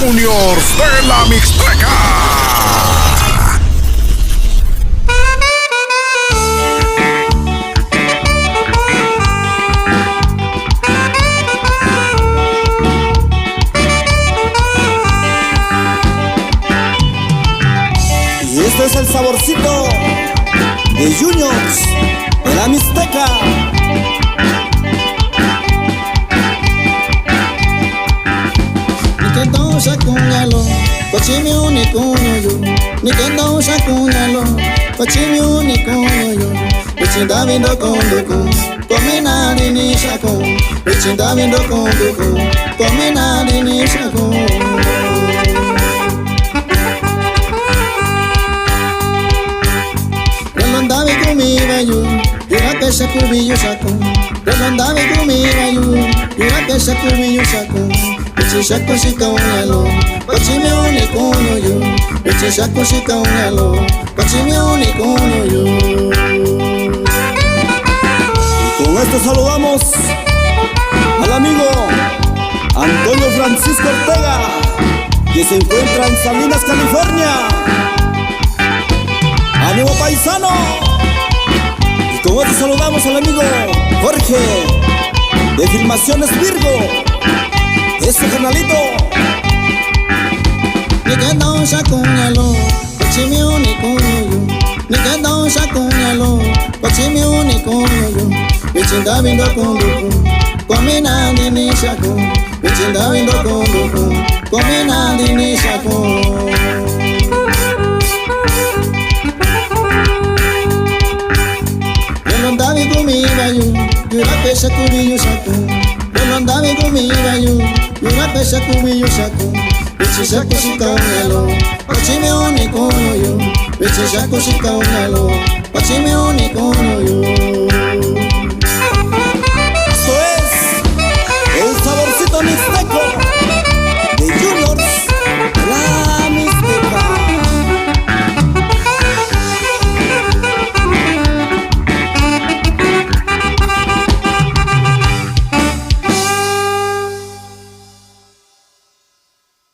Juniors de la Mixteca. Y este es el saborcito de Juniors de la Mixteca. Nikendo shakunyalo, kochimi unikunyo. Nikendo shakunyalo, kochimi unikunyo. Vichinda vindo konduku, kominari ni shaku. Vichinda vindo konduku, kominari ni shaku. Rolondavi kumivayu, yurake shakubiyu shaku. Rolondavi kumivayu, yurake shakubiyu shaku. Vichishaku shika unyalo, kochimi unikunyo yo. Vichishaku shika unyalo, kochimi unikunyo yo. Con esto saludamos al amigo Antonio Francisco Ortega, que se encuentra en Salinas, California. ¡Ánimo paisano! Y con esto saludamos al amigo Jorge de Filmaciones Virgo. ¡Ese canalito! Nikendo shakunyalo, kochimi unikunyo yo. Nikendo shakunyalo, kochimi unikunyo yo. Vichinda vindo konduku, kominandi ni shaku. Vichinda vindo konduku, kominandi ni shaku. Rolondavi kumivayu, yurake shakubiyu shaku. Rolondavi kumivayu, yurake shakubiyu shaku. Vichishaku shika unyalo, kochimi unikunyo yo. Vichishaku shika unyalo, kochimi unikunyo yo.